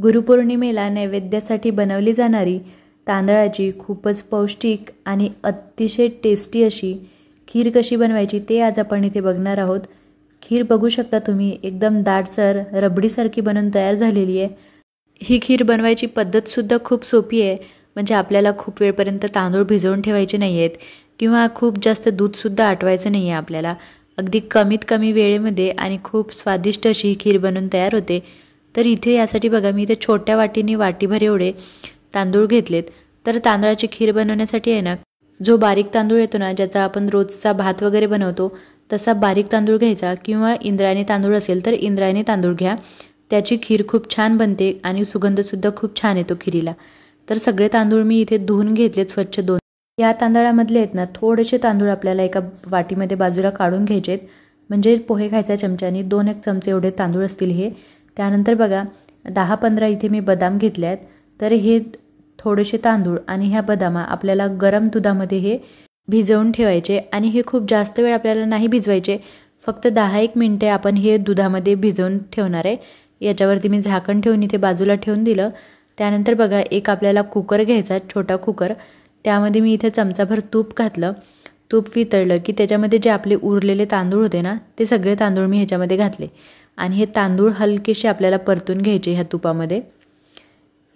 गुरुपौर्णिमेला नैवेद्यासाठी बनवली जाणारी तांदळाची खूपच पौष्टिक आणि अतिशय टेस्टी अशी खीर कशी बनवायची ते आज आपण इथे बघणार आहोत। खीर बघू शकता तुम्ही, एकदम दाटसर रबडीसारखी बनून तयार झालेली आहे। ही खीर बनवायची पद्धत सुद्धा खूप सोपी आहे, म्हणजे आपल्याला खूप वेळपर्यंत तांदूळ भिजवून ठेवायचे नाहीयेत किंवा खूप जास्त दूध सुद्धा आटवायचं नाहीये आपल्याला। अगदी कमीत कमी वेळेमध्ये आणि खूप स्वादिष्ट अशी ही खीर बनून तयार होते। तर इथे यासाठी बघा, मी इथे छोट्या वाटीने वाटीभर एवढे तांदूळ घेतलेत। तर तांदळाची खीर बनवण्यासाठी आहे ना, जो बारीक तांदूळ येतो ना, ज्याचा आपण रोजचा भात वगैरे बनवतो तसा बारीक तांदूळ घ्यायचा, किंवा इंद्रायणी तांदूळ असेल तर इंद्रायणी तांदूळ घ्या। त्याची खीर खूप छान बनते आणि सुगंधसुद्धा खूप छान येतो खीरीला। तर सगळे तांदूळ मी इथे धुवून घेतलेत स्वच्छ धुवून। या तांदळामधले आहेत ना, थोडेसे तांदूळ आपल्याला एका वाटीमध्ये बाजूला काढून घ्यायचेत, म्हणजे पोहे खायच्या चमच्याने 2-1 चमचे एवढे तांदूळ असतील हे। त्यानंतर बघा 10-15 इथे मी बदाम घेतले आहेत। तर हे थोडेसे तांदूळ आणि ह्या बदामा आपल्याला गरम दुधामध्ये हे भिजवून ठेवायचे, आणि हे खूप जास्त वेळ आपल्याला नाही भिजवायचे, फक्त 10-1 मिनिटे आपण हे दुधामध्ये भिजवून ठेवणार आहे। याच्यावरती मी झाकण ठेवून इथे बाजूला ठेवून दिलं। त्यानंतर बघा, एक आपल्याला कुकर घ्यायचा, छोटा कुकर, त्यामध्ये मी इथे चमचाभर तूप घातलं। तूप वितळलं की त्याच्यामध्ये जे आपले उरलेले तांदूळ होते ना, ते सगळे तांदूळ मी ह्याच्यामध्ये घातले, आणि हे तांदूळ हलकेसे आपल्याला परतून घ्यायचे ह्या तुपामध्ये।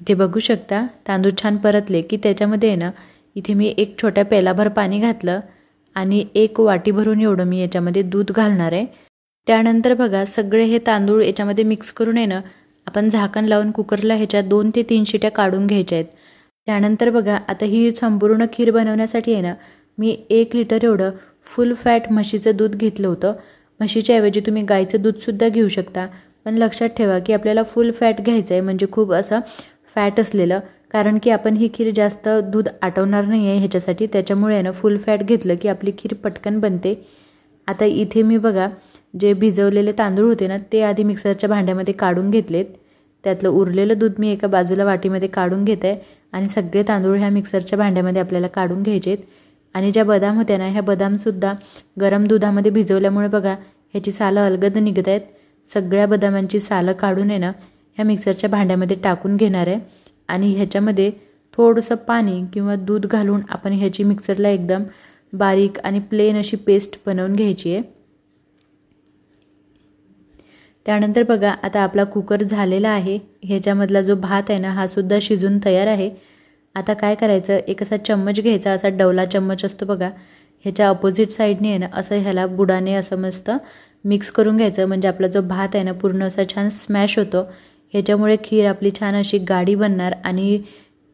इथे बघू शकता तांदूळ छान परतले की त्याच्यामध्ये आहे ना, इथे मी एक छोट्या पेलाभर पाणी घातलं आणि 1 वाटी भरून एवढं मी याच्यामध्ये दूध घालणार आहे। त्यानंतर बघा, सगळे हे तांदूळ याच्यामध्ये मिक्स करून आहे ना, आपण झाकण लावून कुकरला ह्याच्या 2 ते 3 शिट्या काढून घ्यायच्या आहेत। त्यानंतर बघा, आता ही संपूर्ण खीर बनवण्यासाठी आहे ना, मी 1 लिटर एवढं फुल फॅट म्हशीचं दूध घेतलं होतं। म्हशीच्या ऐवजी तुम्ही गाईचं दूधसुद्धा घेऊ शकता, पण लक्षात ठेवा की आपल्याला फुल फॅट घ्यायचं आहे, म्हणजे खूप असं फॅट असलेलं, कारण की आपण ही खीर जास्त दूध आटवणार नाही आहे ह्याच्यासाठी। त्याच्यामुळे ना फुल फॅट घेतलं की आपली खीर पटकन बनते। आता इथे मी बघा, जे भिजवलेले तांदूळ होते ना, ते आधी मिक्सरच्या भांड्यामध्ये काढून घेतलेत। त्यातलं उरलेलं दूध मी एका बाजूला वाटीमध्ये काढून घेत आहे, आणि सगळे तांदूळ ह्या मिक्सरच्या भांड्यामध्ये आपल्याला काढून घ्यायचेत। आणि ज्या बदाम होत्या ना, ह्या बदामसुद्धा गरम दुधामध्ये भिजवल्यामुळे बघा ह्याची सालं अलगद निघत आहेत। सगळ्या बदामांची सालं काढून आहे ना, ह्या मिक्सरच्या भांड्यामध्ये टाकून घेणार आहे, आणि ह्याच्यामध्ये थोडंसं पाणी किंवा दूध घालून आपण ह्याची मिक्सरला एकदम बारीक आणि प्लेन अशी पेस्ट बनवून घ्यायची आहे। त्यानंतर बघा, आता आपला कुकर झालेला आहे। ह्याच्यामधला जो भात आहे ना, हा सुद्धा शिजून तयार आहे। आता काय करायचं, एक असा चम्मच घ्यायचा, असा डवला चम्मच असतो बघा, ह्याच्या अपोजिट साईडने आहे ना, असं ह्याला बुडाने असं मस्त मिक्स करून घ्यायचं, म्हणजे आपला जो भात आहे ना पूर्ण असा छान स्मॅश होतो। ह्याच्यामुळे खीर आपली छान अशी गाढी बनणार, आणि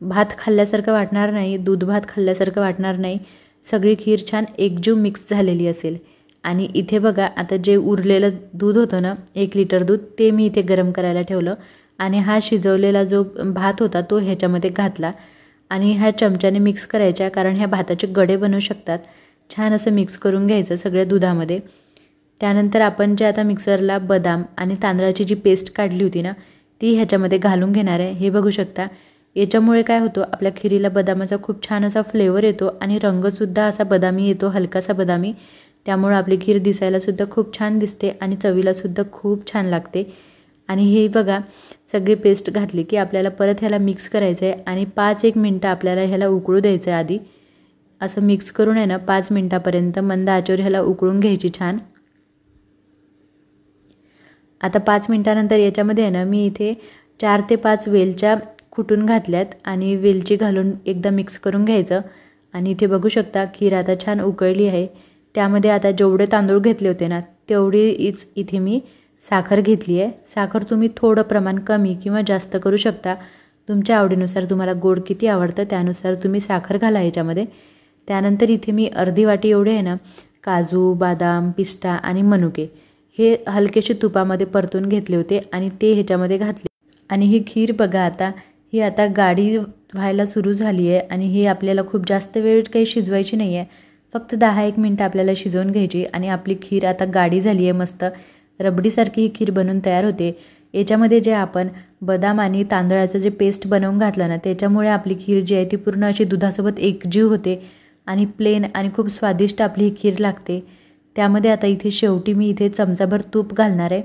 भात खाल्ल्यासारखं वाटणार नाही, दूध भात खाल्ल्यासारखं वाटणार नाही, सगळी खीर छान एकजीव मिक्स झालेली असेल। आणि इथे बघा, आता जे उरलेलं दूध होतं ना, 1 लिटर दूध, ते मी इथे गरम करायला ठेवलं, आणि हा शिजवलेला जो भात होता तो ह्याच्यामध्ये घातला, आणि ह्या चमच्याने मिक्स करायच्या, कारण ह्या भाताचे गडे बनवू शकतात। छान असं मिक्स करून घ्यायचं सगळ्या दुधामध्ये। त्यानंतर आपण जे आता मिक्सरला बदाम आणि तांदळाची जी पेस्ट काढली होती ना, ती ह्याच्यामध्ये घालून घेणार आहे। हे बघू शकता, याच्यामुळे काय होतं, आपल्या खीरीला बदामाचा खूप छान असा फ्लेवर येतो, आणि रंगसुद्धा असा बदामी येतो, हलकासा बदामी। त्यामुळे आपली खीर दिसायलासुद्धा खूप छान दिसते आणि चवीलासुद्धा खूप छान लागते। आणि हे बघा, सगळी पेस्ट घातली की आपल्याला परत ह्याला मिक्स करायचं आहे, आणि 5-1 मिनटं आपल्याला ह्याला उकळू द्यायचं आहे आधी। असं मिक्स करून आहे ना, 5 मिनटापर्यंत मंद आचेवर ह्याला उकळून घ्यायची छान। आता 5 मिनटानंतर याच्यामध्ये आहे ना, मी इथे 4 ते 5 वेलच्या कुटून घातल्यात, आणि वेलची घालून एकदा मिक्स करून घ्यायचं। आणि इथे बघू शकता, खीर आता छान उकळली आहे। त्यामध्ये आता जेवढे तांदूळ घेतले होते ना, तेवढीच इथे मी साखर घेतली आहे। साखर तुम्ही थोडं प्रमाण कमी किंवा जास्त करू शकता, तुमच्या आवडीनुसार, तुम्हाला गोड किती आवडतं त्यानुसार तुम्ही साखर घाला याच्यामध्ये। त्यानंतर इथे मी अर्धी वाटी एवढे आहे ना, काजू, बदाम, पिस्ता आणि मनुके हे हलकेसे तुपामध्ये परतून घेतले होते, आणि ते ह्याच्यामध्ये घातले। आणि ही खीर बघा, ही आता गाढी व्हायला सुरू झाली आहे, आणि ही आपल्याला खूप जास्त वेळ काही शिजवायची नाही आहे, फक्त 10-1 मिनटं आपल्याला शिजवून घ्यायची, आणि आपली खीर आता गाढी झाली आहे, मस्त रबडीसारखी ही खीर बनून तयार होते। याच्यामध्ये जे आपण बदाम आणि तांदळाचं जे पेस्ट बनवून घातलं ना, त्याच्यामुळे आपली खीर जी आहे ती पूर्ण अशी दुधासोबत एकजीव होते, आणि प्लेन आणि खूप स्वादिष्ट आपली ही खीर लागते। त्यामध्ये आता इथे शेवटी मी इथे चमचाभर तूप घालणार आहे।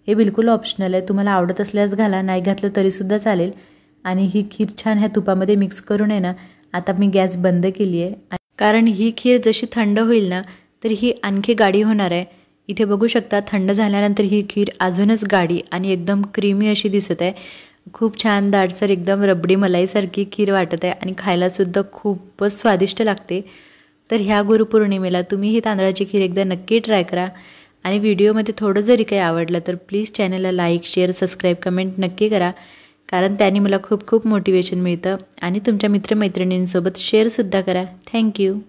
हे बिलकुल ऑप्शनल आहे, तुम्हाला आवडत असल्यास घाला, नाही घातलं तरीसुद्धा चालेल. आणि ही खीर छान ह्या तुपामध्ये मिक्स करून आहे ना, आता मी गॅस बंद केली आहे, कारण ही खीर जशी थंड होईल ना तर ही आणखी गाढी होणार आहे. इथे बघू शकता थंड झाल्यानंतर ही खीर अजूनच गाढी आणि एकदम क्रीमी अशी दिसत आहे. खूप छान दाटसर एकदम रबडी मलाईसारखी खीर वाटत आहे आणि खायलासुद्धा खूपच स्वादिष्ट लागते. तर ह्या गुरुपौर्णिमेला तुम्ही ही तांदळाची खीर एकदा नक्की ट्राय करा. आणि व्हिडिओमध्ये थोडं जरी काही आवडलं तर प्लीज चॅनलला लाईक, शेअर, सबस्क्राईब, कमेंट नक्की करा, कारण त्याने मला खूप खूप मोटिवेशन मिळतं. आणि तुमच्या मित्रमैत्रिणींसोबत शेअरसुद्धा करा. थँक्यू.